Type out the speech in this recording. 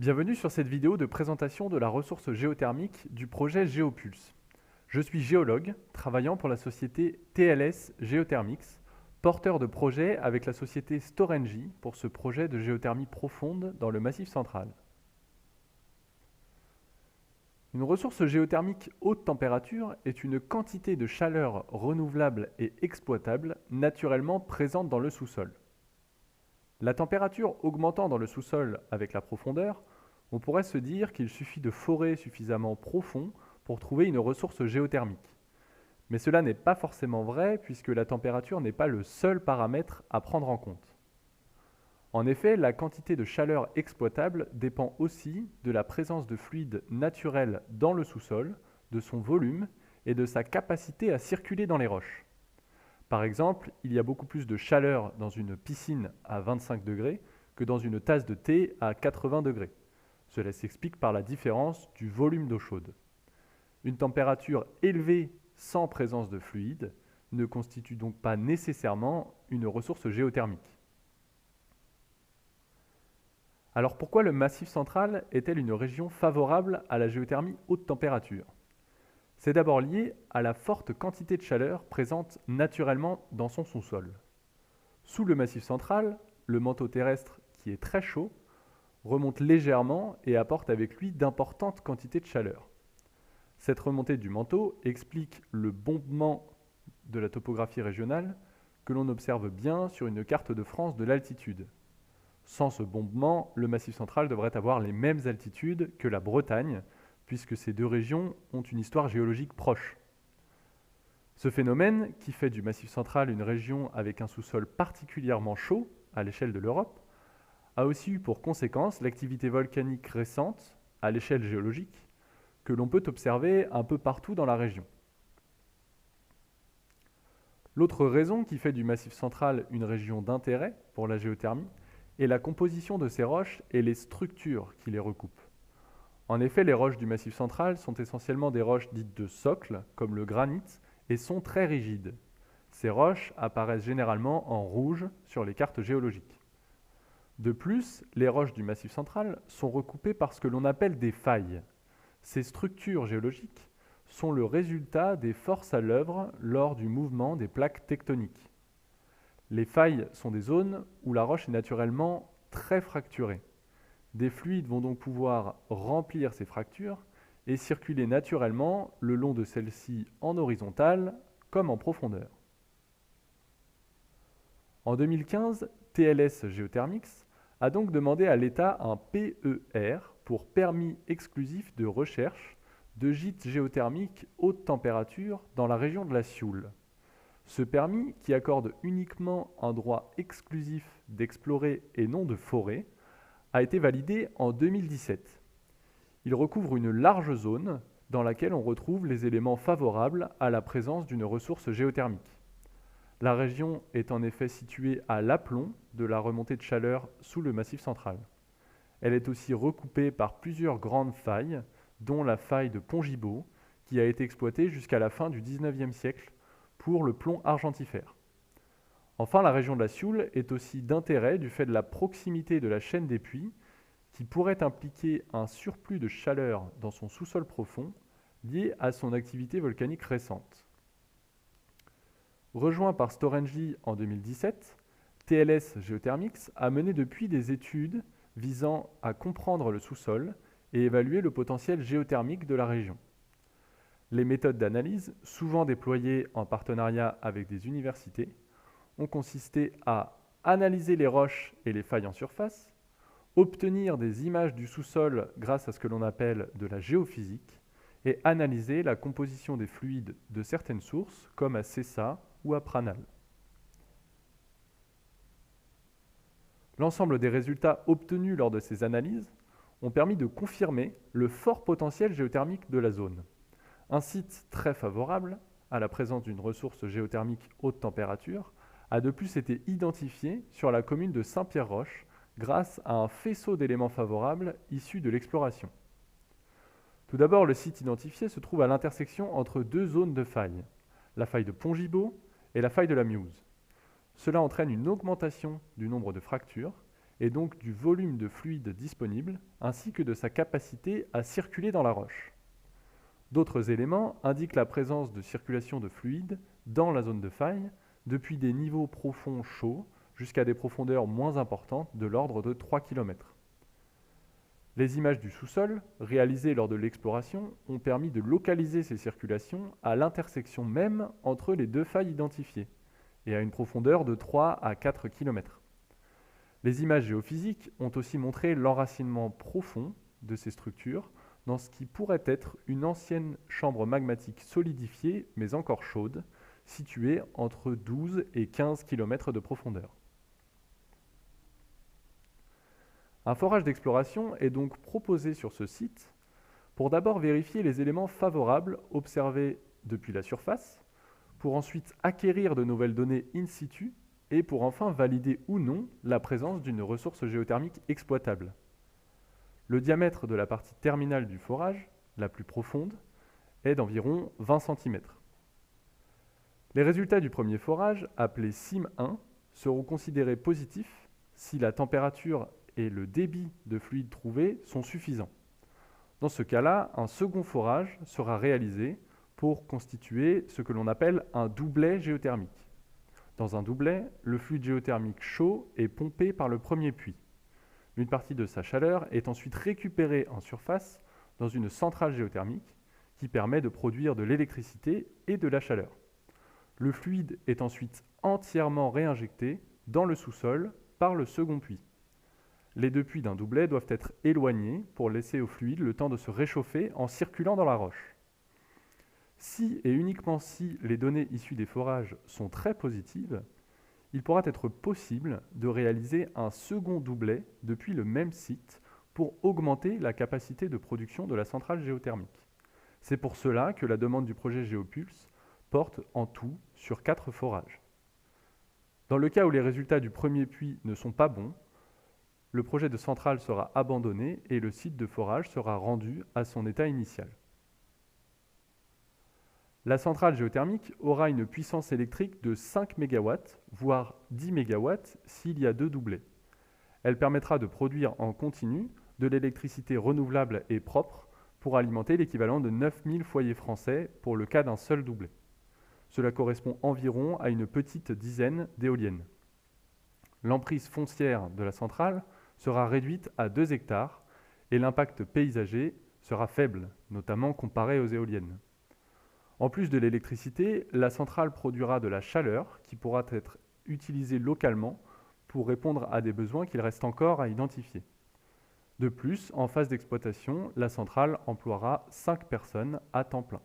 Bienvenue sur cette vidéo de présentation de la ressource géothermique du projet Géopulse. Je suis géologue, travaillant pour la société TLS Geothermics, porteur de projet avec la société Storengy pour ce projet de géothermie profonde dans le Massif central. Une ressource géothermique haute température est une quantité de chaleur renouvelable et exploitable naturellement présente dans le sous-sol. La température augmentant dans le sous-sol avec la profondeur, on pourrait se dire qu'il suffit de forer suffisamment profond pour trouver une ressource géothermique. Mais cela n'est pas forcément vrai puisque la température n'est pas le seul paramètre à prendre en compte. En effet, la quantité de chaleur exploitable dépend aussi de la présence de fluide naturel dans le sous-sol, de son volume et de sa capacité à circuler dans les roches. Par exemple, il y a beaucoup plus de chaleur dans une piscine à 25 degrés que dans une tasse de thé à 80 degrés. Cela s'explique par la différence du volume d'eau chaude. Une température élevée sans présence de fluide ne constitue donc pas nécessairement une ressource géothermique. Alors pourquoi le Massif central est-elle une région favorable à la géothermie haute température ? C'est d'abord lié à la forte quantité de chaleur présente naturellement dans son sous-sol. Sous le Massif central, le manteau terrestre, qui est très chaud, remonte légèrement et apporte avec lui d'importantes quantités de chaleur. Cette remontée du manteau explique le bombement de la topographie régionale que l'on observe bien sur une carte de France de l'altitude. Sans ce bombement, le Massif central devrait avoir les mêmes altitudes que la Bretagne, puisque ces deux régions ont une histoire géologique proche. Ce phénomène, qui fait du Massif central une région avec un sous-sol particulièrement chaud à l'échelle de l'Europe, a aussi eu pour conséquence l'activité volcanique récente à l'échelle géologique que l'on peut observer un peu partout dans la région. L'autre raison qui fait du Massif central une région d'intérêt pour la géothermie est la composition de ces roches et les structures qui les recoupent. En effet, les roches du Massif central sont essentiellement des roches dites de socle, comme le granit, et sont très rigides. Ces roches apparaissent généralement en rouge sur les cartes géologiques. De plus, les roches du Massif central sont recoupées par ce que l'on appelle des failles. Ces structures géologiques sont le résultat des forces à l'œuvre lors du mouvement des plaques tectoniques. Les failles sont des zones où la roche est naturellement très fracturée. Des fluides vont donc pouvoir remplir ces fractures et circuler naturellement le long de celles-ci en horizontale comme en profondeur. En 2015, TLS Geothermics a donc demandé à l'État un PER pour permis exclusif de recherche de gîtes géothermiques haute température dans la région de la Sioule. Ce permis, qui accorde uniquement un droit exclusif d'explorer et non de forer, a été validé en 2017. Il recouvre une large zone dans laquelle on retrouve les éléments favorables à la présence d'une ressource géothermique. La région est en effet située à l'aplomb de la remontée de chaleur sous le Massif central. Elle est aussi recoupée par plusieurs grandes failles, dont la faille de Pongibaud, qui a été exploitée jusqu'à la fin du XIXe siècle pour le plomb argentifère. Enfin, la région de la Sioule est aussi d'intérêt du fait de la proximité de la chaîne des puits, qui pourrait impliquer un surplus de chaleur dans son sous-sol profond, lié à son activité volcanique récente. Rejoint par Storengy en 2017, TLS Geothermics a mené depuis des études visant à comprendre le sous-sol et évaluer le potentiel géothermique de la région. Les méthodes d'analyse, souvent déployées en partenariat avec des universités, ont consisté à analyser les roches et les failles en surface, obtenir des images du sous-sol grâce à ce que l'on appelle de la géophysique, et analyser la composition des fluides de certaines sources, comme à Sessa ou à Pranal. L'ensemble des résultats obtenus lors de ces analyses ont permis de confirmer le fort potentiel géothermique de la zone. Un site très favorable à la présence d'une ressource géothermique haute température a de plus été identifié sur la commune de Saint-Pierre-Roche grâce à un faisceau d'éléments favorables issus de l'exploration. Tout d'abord, le site identifié se trouve à l'intersection entre deux zones de failles, la faille de Pongibaud et la faille de la Miouse. Cela entraîne une augmentation du nombre de fractures et donc du volume de fluide disponible, ainsi que de sa capacité à circuler dans la roche. D'autres éléments indiquent la présence de circulation de fluide dans la zone de faille, depuis des niveaux profonds chauds jusqu'à des profondeurs moins importantes de l'ordre de 3 km. Les images du sous-sol, réalisées lors de l'exploration, ont permis de localiser ces circulations à l'intersection même entre les deux failles identifiées, et à une profondeur de 3 à 4 km. Les images géophysiques ont aussi montré l'enracinement profond de ces structures dans ce qui pourrait être une ancienne chambre magmatique solidifiée, mais encore chaude, située entre 12 et 15 km de profondeur. Un forage d'exploration est donc proposé sur ce site pour d'abord vérifier les éléments favorables observés depuis la surface, pour ensuite acquérir de nouvelles données in situ et pour enfin valider ou non la présence d'une ressource géothermique exploitable. Le diamètre de la partie terminale du forage, la plus profonde, est d'environ 20 cm. Les résultats du premier forage, appelé SIM1, seront considérés positifs si la température et le débit de fluide trouvé sont suffisants. Dans ce cas-là, un second forage sera réalisé pour constituer ce que l'on appelle un doublet géothermique. Dans un doublet, le fluide géothermique chaud est pompé par le premier puits. Une partie de sa chaleur est ensuite récupérée en surface dans une centrale géothermique qui permet de produire de l'électricité et de la chaleur. Le fluide est ensuite entièrement réinjecté dans le sous-sol par le second puits. Les deux puits d'un doublet doivent être éloignés pour laisser au fluide le temps de se réchauffer en circulant dans la roche. Si et uniquement si les données issues des forages sont très positives, il pourra être possible de réaliser un second doublet depuis le même site pour augmenter la capacité de production de la centrale géothermique. C'est pour cela que la demande du projet Géopulse porte en tout sur 4 forages. Dans le cas où les résultats du premier puits ne sont pas bons, le projet de centrale sera abandonné et le site de forage sera rendu à son état initial. La centrale géothermique aura une puissance électrique de 5 MW, voire 10 MW s'il y a 2 doublets. Elle permettra de produire en continu de l'électricité renouvelable et propre pour alimenter l'équivalent de 9000 foyers français pour le cas d'un seul doublet. Cela correspond environ à une petite dizaine d'éoliennes. L'emprise foncière de la centrale sera réduite à 2 hectares et l'impact paysager sera faible, notamment comparé aux éoliennes. En plus de l'électricité, la centrale produira de la chaleur qui pourra être utilisée localement pour répondre à des besoins qu'il reste encore à identifier. De plus, en phase d'exploitation, la centrale emploiera 5 personnes à temps plein.